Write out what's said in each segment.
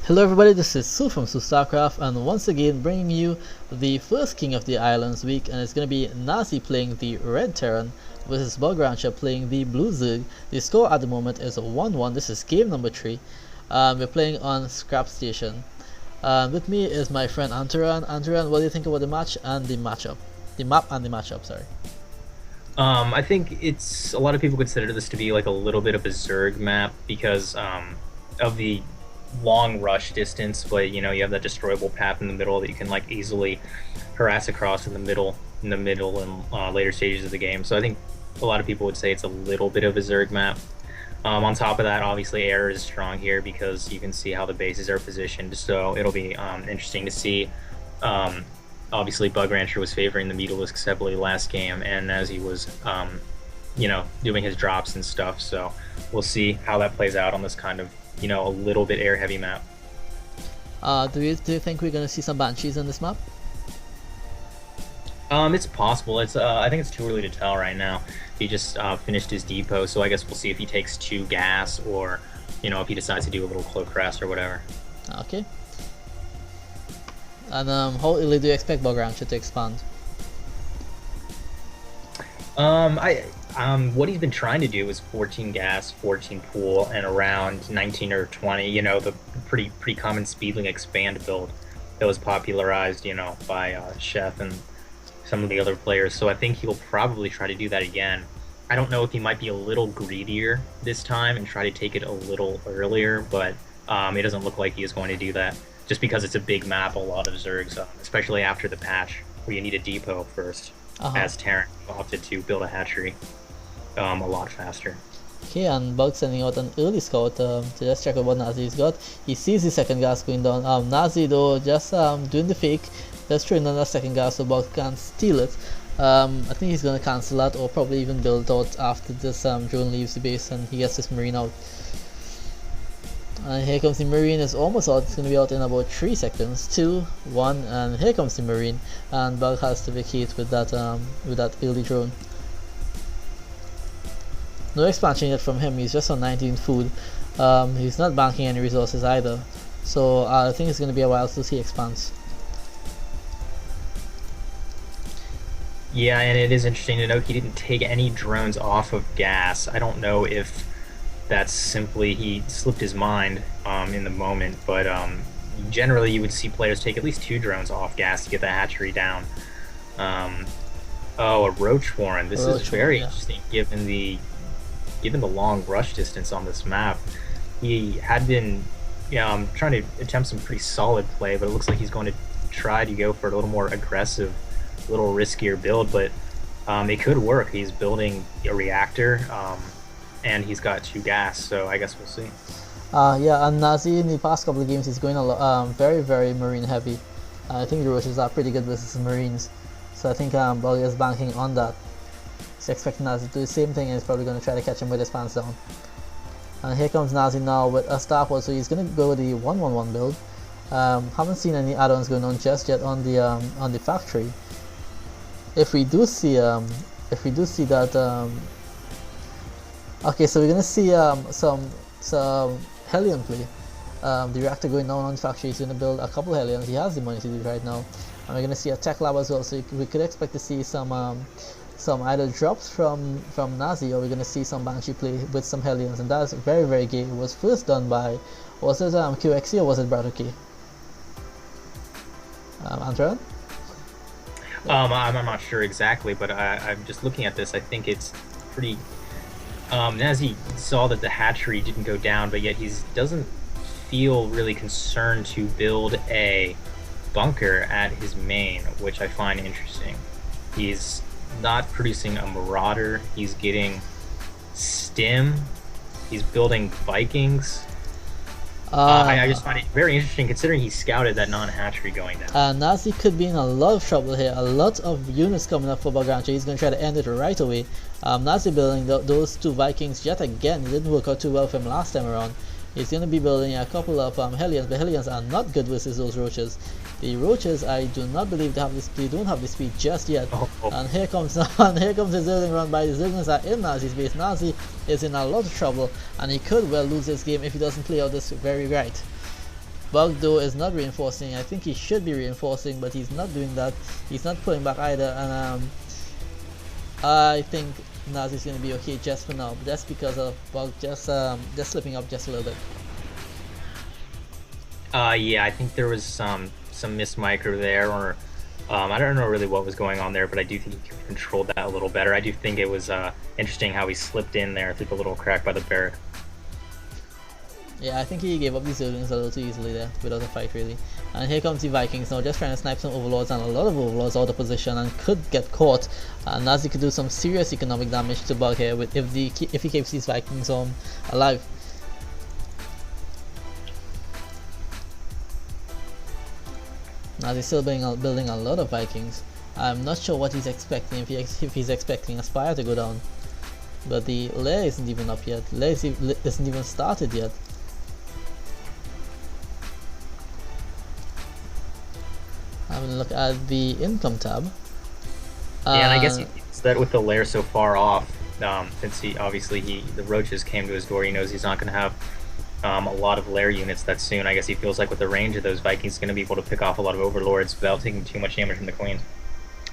Hello everybody, this is Sue from SueStarcraft, and once again bringing you the first King of the Islands week, and it's going to be Nazy playing the Red Terran versus BugRancher playing the Blue Zerg. The score at the moment is 1-1. This is game number 3. We're playing on Scrap Station. With me is my friend Antaran. Antaran, what do you think about the match and the matchup? The map and the matchup, sorry. I think it's a lot of people consider this to be like a little bit of a Zerg map because of the long rush distance, but you know you have that destroyable path in the middle that you can like easily harass across in the middle and later stages of the game. So I think a lot of people would say it's a little bit of a Zerg map. On top of that, obviously air is strong here because you can see how the bases are positioned, so it'll be interesting to see. Obviously BugRancher was favoring the Mutalisks heavily last game, and as he was doing his drops and stuff, so we'll see how that plays out on this kind of a little bit air heavy map. Do you think we're gonna see some Banshees on this map? It's possible. It's I think it's too early to tell right now. He just finished his depot, so I guess we'll see if he takes 2 gas or if he decides to do a little cloak rest or whatever. Okay. And how early do you expect BugRancher to expand? What he's been trying to do is 14 gas, 14 pool, and around 19 or 20. The pretty common speedling expand build that was popularized, by Chef and some of the other players. So I think he'll probably try to do that again. I don't know if he might be a little greedier this time and try to take it a little earlier, but it doesn't look like he is going to do that. Just because it's a big map, a lot of Zergs, especially after the patch where you need a depot first. As Terran opted to build a hatchery a lot faster. Okay, and Bug sending out an early scout to just check out what Nazy's got. He sees the second gas going down. Nazy though just doing the fake, just throwing on that second gas so Bug can't steal it. I think he's gonna cancel that or probably even build out after this drone leaves the base and he gets this marine out. And here comes the marine, is almost out. It's going to be out in about 3 seconds. 2, 1, and here comes the marine. And Bug has to vacate with that early drone. No expansion yet from him. He's just on 19 food. He's not banking any resources either. So I think it's going to be a while till he expands. Yeah, and it is interesting to note he didn't take any drones off of gas. I don't know if that's simply he slipped his mind in the moment, but generally you would see players take at least 2 drones off gas to get the hatchery down. Oh, a roach warren. This is very interesting given the long rush distance on this map. He had been trying to attempt some pretty solid play, but it looks like he's going to try to go for a little more aggressive, a little riskier build, but it could work. He's building a reactor, and he's got 2 gas, so I guess we'll see. Yeah, and Nazy in the past couple of games he's going a lot, very marine heavy. I think the roaches are pretty good versus the marines, so I think Bug is banking on that. He's expecting Nazy to do the same thing and he's probably going to try to catch him with his pants down. And here comes Nazy now with a starport, so he's going to go with the 1-1-1 build. Haven't seen any add-ons going on just yet on the factory. If we do see that. Okay, so we're gonna see some Hellion play. The reactor going down on the factory. He's gonna build a couple of Hellions. He has the money to do it right now, and we're gonna see a tech lab as well. So we could expect to see some either drops from Nazy, or we're gonna see some Banshee play with some Hellions, and that's very gay. It was first done by, was it QXC or was it Brad K? Antaran? I'm not sure exactly, but I'm just looking at this. I think it's pretty. Nazy saw that the hatchery didn't go down, but yet he doesn't feel really concerned to build a bunker at his main, which I find interesting. He's not producing a Marauder, he's getting Stim, he's building Vikings. I just find it very interesting considering he scouted that non-hatchery going down. Nazy could be in a lot of trouble here. A lot of units coming up for BugRancher. He's going to try to end it right away. Nazy building those 2 Vikings yet again. It didn't work out too well for him last time around. He's going to be building a couple of Hellions, but Hellions are not good versus those roaches. The roaches, I do not believe they don't have the speed just yet. And here comes the Zergling run by. The Zerglings are in Nazy's base. Nazy is in a lot of trouble, and he could well lose this game if he doesn't play out this very right. Bug though is not reinforcing. I think he should be reinforcing, but he's not doing that. He's not pulling back either, and I think Nazi's gonna be okay just for now. But that's because of Bug just slipping up just a little bit. Yeah, I think there was some missed micro there, or I don't know really what was going on there, but I do think he controlled that a little better. I do think it was interesting how he slipped in there through the little crack by the barrack. Yeah, I think he gave up these buildings a little too easily there, without a fight really. And here comes the Vikings now, just trying to snipe some overlords, and a lot of overlords out of position and could get caught. Nazy could do some serious economic damage to Bug here with if he keeps these Vikings alive. Nazy's still building a lot of Vikings. I'm not sure what he's expecting, if he's expecting a Spire to go down. But the lair isn't even up yet. Lair isn't even started yet. Having a look at the income tab. Yeah, and I guess it's that with the lair so far off, since the roaches came to his door, he knows he's not going to have a lot of lair units that soon. I guess he feels like with the range of those Vikings, he's going to be able to pick off a lot of overlords without taking too much damage from the queen.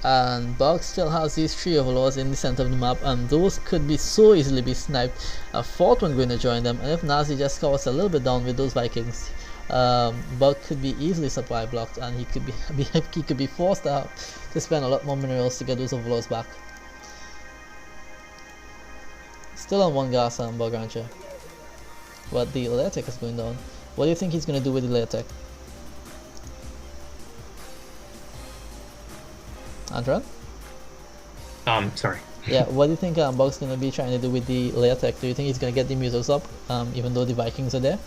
And Bug still has these 3 overlords in the center of the map, and those could be so easily be sniped. A 4th one going to join them, and if Nazy just covers a little bit down with those Vikings, Bug could be easily supply blocked, and he could be forced to spend a lot more minerals to get those overlords back. Still on 1 gas on BugRancher, but the lair tech is going down. What do you think he's going to do with the lair tech? Antron? Sorry. Yeah, what do you think Bug's going to be trying to do with the lair tech? Do you think he's going to get the musos up, even though the Vikings are there?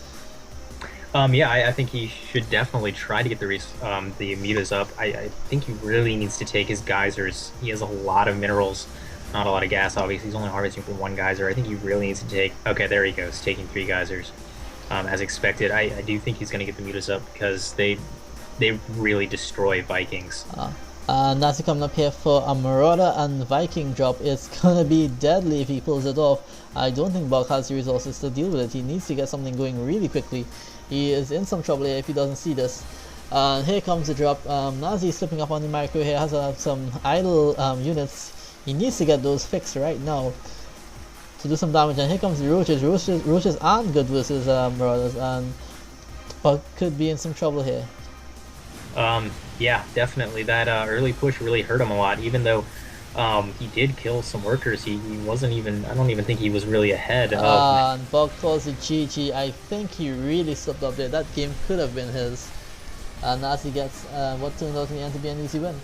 Yeah, I think he should definitely try to get the mutas up. I think he really needs to take his geysers. He has a lot of minerals, not a lot of gas, obviously. He's only harvesting from 1 geyser. I think he really needs to take... Okay, there he goes, taking 3 geysers. As expected. I do think he's going to get the mutas up because they really destroy Vikings. Nazy coming up here for a Marauder and Viking drop. It's gonna be deadly if he pulls it off. I don't think Bug has the resources to deal with it. He needs to get something going really quickly. He is in some trouble here if he doesn't see this. And here comes the drop. Nazy slipping up on the micro here, has some idle units. He needs to get those fixed right now to do some damage. And here comes the roaches. Roaches aren't good versus Marauders, and Bug could be in some trouble here. Yeah, definitely. That early push really hurt him a lot, even though he did kill some workers. He wasn't even... I don't even think he was really ahead of... And Bug calls it GG. I think he really slipped up there. That game could have been his. And Nazy gets what turned out in the end to be an easy win.